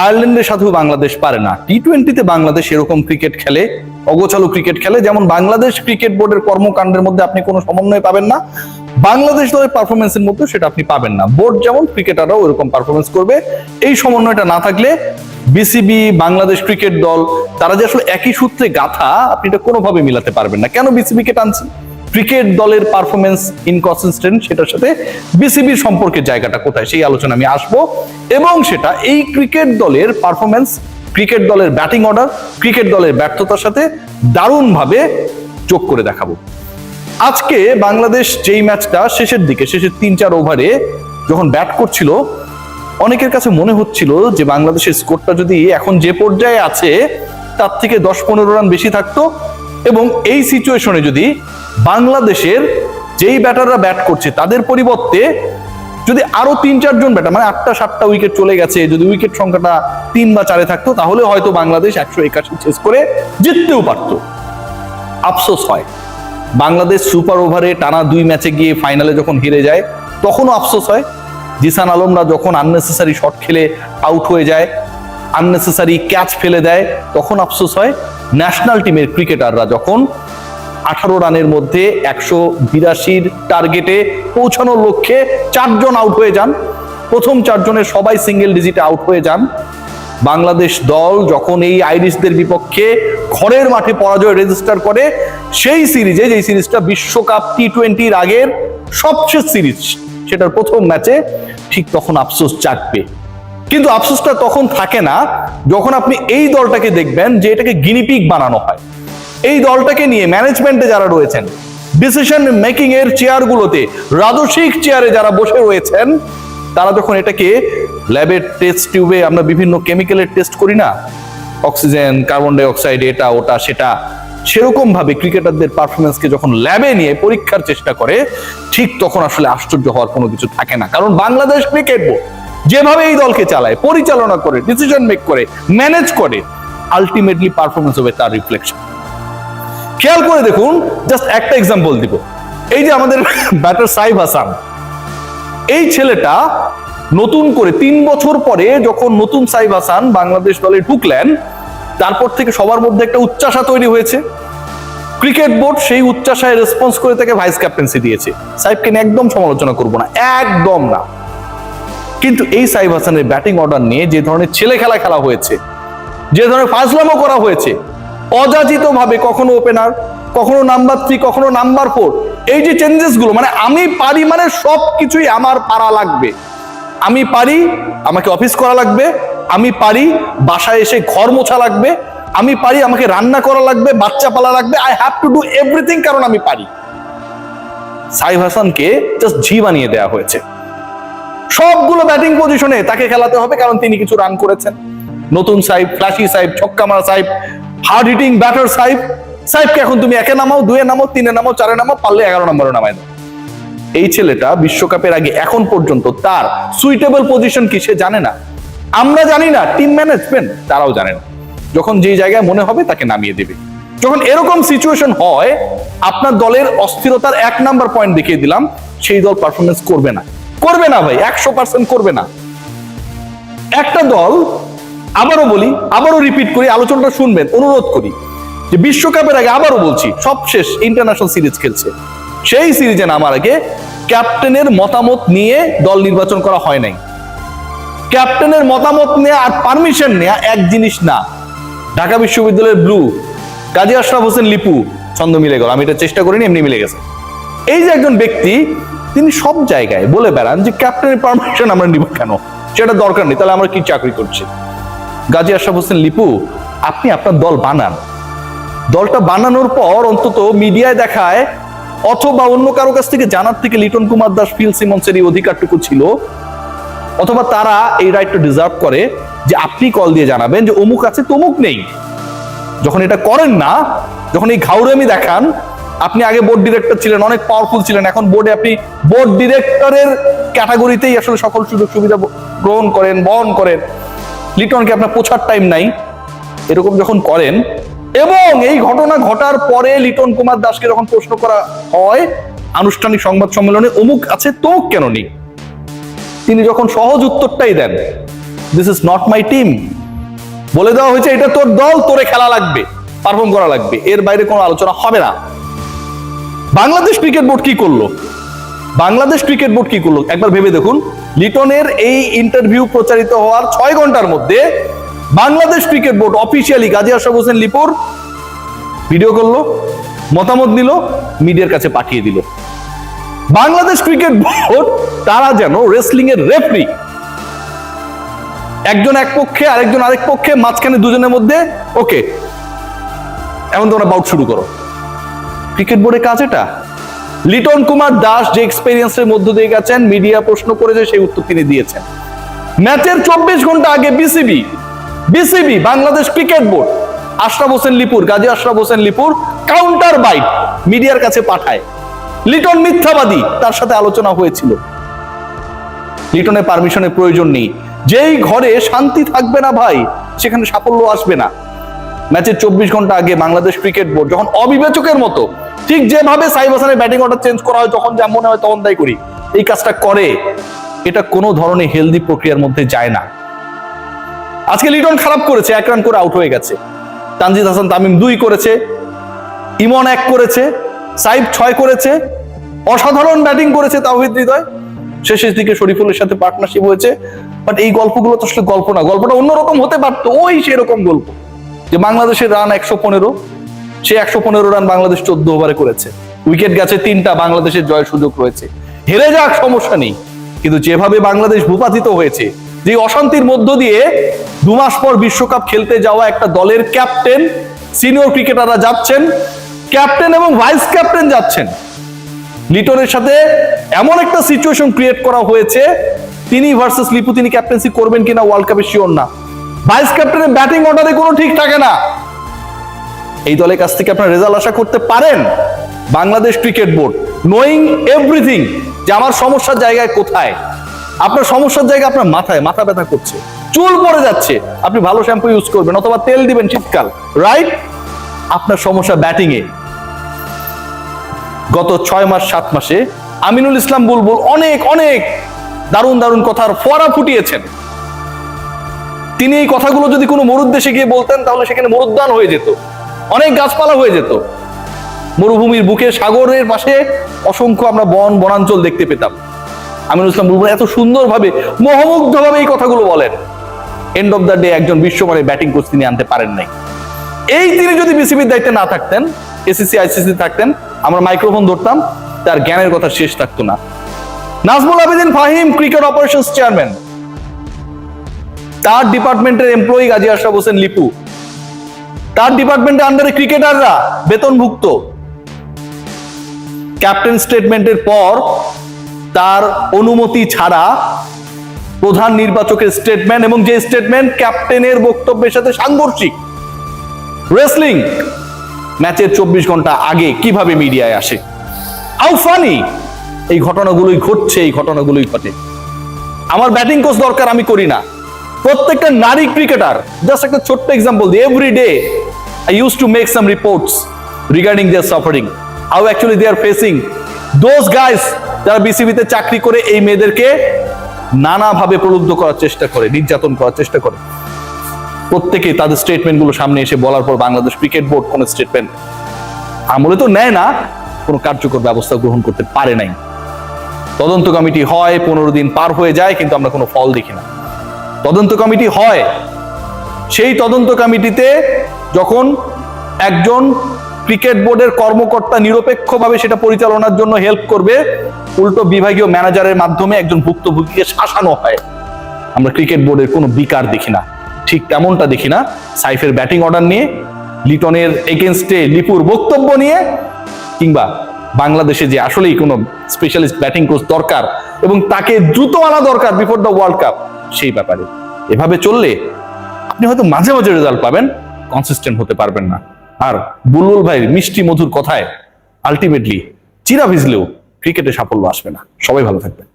আয়ারল্যান্ডের সাথেও বাংলাদেশ পারে না। টি-20-তে বাংলাদেশ এরকম ক্রিকেট খেলে, অগোছালো ক্রিকেট খেলে, যেমন বাংলাদেশ ক্রিকেট বোর্ডের কর্মকাণ্ডের মধ্যে আপনি কোনো সমন্বয় পাবেন না, বাংলাদেশ দলের পারফরমেন্সের মধ্যে সেটা আপনি পাবেন না। বোর্ড যেমন, ক্রিকেটাররাও ওরকম পারফরমেন্স করবে। এই সমন্বয়টা না থাকলে বিসিবি, বাংলাদেশ ক্রিকেট দল, তারা যে আসলে একই সূত্রে গাঁথা, আপনি এটা কোনোভাবে মিলাতে পারবেন না। কেন বিসিবিকে টানছি? ক্রিকেট দলের পারফরমেন্স ইনকনসিস্টেন্ট, সেটার সাথে বিসিবির সম্পর্কের জায়গাটা কোথায়, সেই আলোচনা আমি আসবো। এবং সেটা এই ক্রিকেট দলের পারফরমেন্স, ক্রিকেট দলের ব্যাটিং অর্ডার, ক্রিকেট দলের ব্যর্থতার সাথে দারুণভাবে যোগ করে দেখাবো। আজকে বাংলাদেশ যেই ম্যাচটা শেষের দিকে, শেষের 3-4 ওভারে যখন ব্যাট করছিল, অনেকের কাছে মনে হচ্ছিল যে বাংলাদেশের স্কোরটা যদি এখন যে পর্যায়ে আছে তার থেকে 10-15 রান বেশি থাকতো, এবং এই সিচুয়েশনে যদি বাংলাদেশের যেই ব্যাটাররা ব্যাট করছে তাদের পরিবর্তে যদি আরো 3-4 জন ব্যাটার, মানে 8টা-7টা উইকেট চলে গেছে, যদি উইকেট সংখ্যাটা 3 বা 4-এ থাকতো, তাহলে হয়তো বাংলাদেশ 181 চেস করে জিততেও পারত। আফসোস হয়, বাংলাদেশ সুপার ওভারে টানা 2 ম্যাচে গিয়ে ফাইনালে যখন হেরে যায় তখনও আফসোস হয়। জিসান আলমরা যখন আননেসেসারি শট খেলে আউট হয়ে যায়, আননেসেসারি ক্যাচ ফেলে দেয়, তখন আফসোস হয়। ন্যাশনাল টিমের ক্রিকেটাররা যখন 18 রানের মধ্যে 182 টার্গেটে পৌঁছানোর লক্ষ্যে 4 জন আউট হয়ে যান, প্রথম 4 জনের সবাই সিঙ্গেল ডিজিটে আউট হয়ে যান, বাংলাদেশ দল যখন এই আইরিশদের বিপক্ষে ঘরের মাঠে পরাজয় রেজিস্টার করে, সেই সিরিজে, যে সিরিজটা বিশ্বকাপ টি-20-র আগের সবশেষ সিরিজ, সেটার প্রথম ম্যাচে, ঠিক তখন আফসোস জাগবে। কিন্তু আফসোসটা তখন থাকে না যখন আপনি এই দলটাকে দেখবেন যে এটাকে গিনিপিগ বানানো হয়। এই দলটাকে নিয়ে ম্যানেজমেন্টে যারা রয়েছেন, ডিসিশন মেকিং এর চেয়ারগুলোতে, রাজস্বিক চেয়ারে যারা বসে রয়েছেন, তারা যখন এটাকে ল্যাবের টেস্ট টিউবে আমরা বিভিন্ন কেমিক্যালের টেস্ট করি না, অক্সিজেন, কার্বন ডাই অক্সাইড, এটা ওটা সেটা, সেরকম ভাবে ক্রিকেটারদের পারফরমেন্সকে যখন ল্যাবে নিয়ে পরীক্ষার চেষ্টা করে, ঠিক তখন আসলে আশ্চর্য হওয়ার কোনো কিছু থাকে না। কারণ বাংলাদেশ ক্রিকেট বোর্ড যেভাবে এই দলকে চালায়, পরিচালনা করে, ডিসিশন মেক করে, ম্যানেজ করে, আলটিমেটলি পারফরমেন্স হবে তার রিফ্লেকশন। খেয়াল করে দেখুন, জাস্ট একটা এক্সাম্পল দিব। এই যে আমাদের ব্যাটার সাইফ হাসান, এই ছেলেটা নতুন করে 3 বছর পরে যখন নতুন সাইফ হাসান বাংলাদেশ দলে ঢুকলেন, তারপর থেকে সবার মধ্যে একটা উচ্চাসা তৈরি হয়েছে। ক্রিকেট বোর্ড সেই উচ্চাসায় রেসপন্স করে তাকে ভাইস ক্যাপ্টেন্সি দিয়েছে। সাইফকে নিয়ে একদম সমালোচনা করবো না, একদম না, কিন্তু এই সাইফ হাসানের ব্যাটিং অর্ডার নিয়ে যে ধরনের ছেলে খেলা খেলা হয়েছে, যে ধরনের ফাজলামো করা হয়েছে, অযাচিত ভাবে কখনো ওপেনার, কখনো নাম্বার 3, কখনো নাম্বার 4, এই যে চেঞ্জেস গুলো, মানে আমি পারি, মানে সবকিছুই আমার পারা লাগবে, আমি পারি আমাকে অফিস করা লাগবে, আমি পারি বাসায় এসে ঘর মোছা লাগবে, আমি পারি আমাকে রান্না করা লাগবে, বাচ্চা পালা লাগবে, I have to do everything, কারণ আমি পারি। সাইফ হাসানকে জাস্ট ঝি বানিয়ে দেওয়া হয়েছে। সবগুলো ব্যাটিং পজিশনে তাকে খেলাতে হবে, কারণ তিনি কিছু রান করেছেন। নতুন সাইফ, ফ্ল্যাশি সাইফ, ছক্কা মারা Saif, hard hitting batter Saif. সাইফকে এখন তুমি 1-এ নামাও, 2-এ নামাও, 3-এ নামাও, 4-এ নামাও, পারলে 11 নম্বরে নামাই দাও। এই ছেলেটা বিশ্বকাপের আগে এখন পর্যন্ত তার সুইটেবল পজিশন কি সে জানে না, আমরা জানি না, টিম ম্যানেজমেন্ট তারাও জানে না। যখন যেই জায়গায় মনে হবে তাকে নামিয়ে দেবে। যখন এরকম সিচুয়েশন হয়, আপনার দলের অস্থিরতার 1 নাম্বার পয়েন্ট দেখিয়ে দিলাম, সেই দল পারফরমেন্স করবে না, করবে না ভাই, 100% করবে না। একটা দল, আবারও বলি, আবারও রিপিট করি, আলোচনাটা শুনবেন, অনুরোধ করি, যে বিশ্বকাপের আগে, আবারও বলছি, সবশেষ ইন্টারন্যাশনাল সিরিজ খেলছে, সেই সিরিজে নামার আগে ক্যাপ্টেনের মতামত নিয়ে দল নির্বাচন করা হয় নাই। ক্যাপ্টেনের মতামত নেওয়া আর পারমিশন নেওয়া এক জিনিস না। ঢাকা বিশ্ববিদ্যালয়ের ব্লু কাজী আশরাফ হোসেন লিপু, ছন্দ মিলে গেল, আমি এটা চেষ্টা করিনি, এমনি মিলে গেছে। এই যে একজন ব্যক্তি, তিনি সব জায়গায় বলে বেড়ান যে ক্যাপ্টেনের পারমিশন আমরা নিব কেন, সেটা দরকার নেই, তাহলে আমরা কি চাকরি করছি। গাজী আশরাফ হোসেন লিপু, আপনি আপনার দল বানান, দলটা বানানোর পর অন্তত মিডিয়ায় দেখায় অথবা অন্য কারো কাছ থেকে জানার থেকে লিটন কুমার দাস, ফিল সিমন্সের এই অধিকারটুকু ছিল, অথবা তারা এই রাইটটা ডিজার্ভ করে যে আপনি কল দিয়ে জানাবেন যে অমুক আছে তমুক নেই। যখন এটা করেন না, যখন এই ঘাউরামি দেখান, আপনি আগে বোর্ড ডিরেক্টর ছিলেন, অনেক পাওয়ারফুল ছিলেন, এখন বোর্ডে আপনি বোর্ড ডিরেক্টরের ক্যাটাগরিতেই আসলে সকল সুযোগ সুবিধা গ্রহণ করেন, বহন করেন, লিটনকে আপনার পোছার টাইম নাই, এরকম যখন করেন, এবং এই ঘটনা ঘটার পরে লিটন কুমার দাসকে যখন প্রশ্ন করা হয় আনুষ্ঠানিক সংবাদ সম্মেলনে, অমুক আছে তমুক কেন নেই, তিনি যখন সহজ উত্তরটাই দেন this is not my team. বলে দেওয়া হয়েছে এটা তোর দল, তোরে খেলা লাগবে, পারফর্ম করা লাগবে, এর বাইরে কোনো আলোচনা হবে না। বাংলাদেশ ক্রিকেট বোর্ড কি করলো? বাংলাদেশ ক্রিকেট বোর্ড কি করলো একবার ভেবে দেখুন। লিটনের এই ইন্টারভিউ প্রচারিত হওয়ার 6 ঘন্টার মধ্যে Bangladesh cricket board officially Gazi Ashraf Hossain লিপুর ভিডিও করলো, মতামত নিল, মিডিয়ার কাছে পাঠিয়ে দিল। বাংলাদেশ ক্রিকেট বোর্ড তারা যেন রেসলিং এর রেফারি, একজন এক পক্ষে আরেকজন আরেক পক্ষে, মাঝখানে দুজনের মধ্যে ওকে এখন তোমরা বাউট শুরু করো। ক্রিকেট বোর্ডের কাজ এটা। লিটন কুমার দাস যে এক্সপেরিয়েন্সের মধ্য দিয়ে গেছেন, মিডিয়া প্রশ্ন করেছে, সেই উত্তর তিনি দিয়েছেন। ম্যাচের 24 ঘন্টা আগে BCB Bangladesh cricket board Ashraf Hossain লিপুর, গাজী আশরাফ হোসেন লিপুর কাউন্টার বাইট মিডিয়ার কাছে পাঠায়। লিটন মিথ্যাবাদী, তার সাথে আলোচনা হয়েছিল। লিটনের পারমিশনের প্রয়োজন নেই। যেই ঘরে শান্তি থাকবে না ভাই, সেখানে সাফল্য আসবে না। ম্যাচের 24 ঘন্টা আগে বাংলাদেশ ক্রিকেট বোর্ড যখন অবিবেচকের মতো, ঠিক যেভাবে সাইফ হাসানের ব্যাটিং অর্ডার চেঞ্জ করা হয় যখন যা মনে হয় তখন তাই করি, এই কাজটা করে, এটা কোনো ধরনের হেলদি প্রক্রিয়ার মধ্যে যায় না। আজকে লিটন খারাপ করেছে, 1 রান করে আউট হয়ে গেছে। তানজিদ হাসান তামিম 2 করেছে, ইমন 1 করেছে, সাইফ 6 করেছে, অসাধারণ ব্যাটিং করেছে তাওহিদ হৃদয়, শেষের দিকে শরীফুলের সাথে পার্টনারশিপ হয়েছে। বাট এই গল্পগুলো তো আসলে গল্প না, গল্পটা অন্যরকম হতে পারতো। ওই সেরকম গল্প যে বাংলাদেশের রান 115, সে 115 রান বাংলাদেশ 14 ওভারে করেছে, উইকেট গেছে 3টা, বাংলাদেশের জয়ের সুযোগ রয়েছে। হেরে যাক, সমস্যা নেই, কিন্তু যেভাবে বাংলাদেশ ভূপাতিত হয়েছে, যে অশান্তির মধ্য দিয়ে 2 মাস পর বিশ্বকাপ খেলতে যাওয়া একটা দলের ক্যাপ্টেন, সিনিয়র ক্রিকেটাররা যাচ্ছেন, ক্যাপ্টেন এবং ভাইস ক্যাপ্টেন যাচ্ছেন, লিটনের সাথে এমন একটা সিচুয়েশন ক্রিয়েট করা হয়েছে, তিনি ভার্সেস লিপু, তিনি ক্যাপ্টেন্সি করবেন কিনা ওয়ার্ল্ড কাপে শিওর না। ভাইস ক্যাপ্টেনের ব্যাটিং অর্ডারে কোনো ঠিক থাকে না। এই দলের কাছ থেকে আপনারা রেজাল্ট আশা করতে পারেন? Bangladesh cricket board knowing everything যে আমার সমস্যার জায়গায় কোথায়, আপনার সমস্যার জায়গা আপনার মাথা ব্যথা করছে, চুল পড়ে যাচ্ছে, আপনি ভালো শ্যাম্পু ইউজ করবেন অথবা তেল দিবেন শীতকাল, রাইট? আপনার সমস্যা ব্যাটিং এ। গত 6 মাস 7 মাসে আমিনুল ইসলাম বুলবুল অনেক দারুণ কথার ফোয়ারা ফুটিয়েছেন। তিনি এই কথাগুলো যদি কোনো মরুদ্দেশে গিয়ে বলতেন, তাহলে সেখানে মরুদ্যান হয়ে যেত, অনেক গাছপালা হয়ে যেত, মরুভূমির বুকে, সাগরের পাশে অসংখ্য আমরা বনাঞ্চল দেখতে পেতাম। আমিনুল ইসলাম বুলবুল এত সুন্দরভাবে, মোহমুগ্ধভাবে এই কথাগুলো বলেন। এন্ড অফ দ্য ডে একজন বিশ্বমানের ব্যাটিং কোচ তিনি আনতে পারেন নাই। এই তিনি যদি বিসিবির দায়িত্বে না থাকতেন, এসিসি আইসিসি থাকতেন, আমরা মাইক্রোফোন ধরতাম, তার জ্ঞানের কথা শেষ থাকতো না। Nazmul Abedin Fahim cricket operations chairman, তার ডিপার্টমেন্টের এমপ্লয়ি গাজী আশরাফ হোসেন লিপু, তার ডিপার্টমেন্টের আন্ডারে ক্রিকেটাররা বেতনভুক্ত। ক্যাপ্টেন স্টেটমেন্টের পর তার অনুমতি ছাড়া প্রধান নির্বাচকের স্টেটমেন্ট, এবং যে স্টেটমেন্ট ক্যাপ্টেনের বক্তব্যের সাথে সাংঘর্ষিক, রেসলিং ম্যাচের 24 ঘন্টা আগে কিভাবে মিডিয়ায় আসে। How funny! এই ঘটনাগুলোই ঘটছে, এই ঘটনাগুলোই ঘটে। আমার ব্যাটিং কোচ দরকার আমি করি না। প্রত্যেকটা নারী ক্রিকেটার, জাস্ট একটা ছোট্ট এক্সাম্পল দিই, every day I use to make some reports regarding their suffering, how actually they are facing those guys যারা বিসিবিতে চাকরি করে এই মেয়েদেরকে নানাভাবে প্রলুব্ধ করার চেষ্টা করে, নির্যাতন করার চেষ্টা করে। প্রত্যেকে তাদের স্টেটমেন্ট গুলো সামনে এসে বলার পর বাংলাদেশ ক্রিকেট বোর্ড কোন স্টেটমেন্ট আমলে তো নেয় না, কোনো কার্যকর ব্যবস্থা গ্রহণ করতে পারে নাই। তদন্ত কমিটি হয়, 15 দিন পার হয়ে যায়, কিন্তু আমরা কোনো ফল দেখি না। তদন্ত কমিটি হয়, সেই তদন্ত কমিটিতে যখন একজন ক্রিকেট বোর্ডের কর্মকর্তা নিরপেক্ষভাবে সেটা পরিচালনার জন্য হেল্প করবে, উল্টো বিভাগীয় ম্যানেজারের মাধ্যমে একজন ভুক্তভোগীকে শাসানো হয়। আমরা ক্রিকেট বোর্ডের কোনো বিকার দেখি না। ঠিক তেমনটা দেখি না সাইফের ব্যাটিং অর্ডার নিয়ে, লিটনের এগেইনস্টে লিপুর বক্তব্য নিয়ে, কিংবা বাংলাদেশে যে আসলেই কোনো স্পেশালিস্ট ব্যাটিং কোচ দরকার এবং তাকে দ্রুত আনা দরকার বিফোর দ্য ওয়ার্ল্ড কাপ, সেই ব্যাপারে। এভাবে চললে আপনি হয়তো মাঝে মাঝে রেজাল্ট পাবেন, কনসিস্টেন্ট হতে পারবেন না। আর বুলবুল ভাইয়ের মিষ্টি মধুর কথায় আলটিমেটলি চিরা ভিজলেও ক্রিকেটে সাফল্য আসবে না। সবাই ভালো থাকবেন।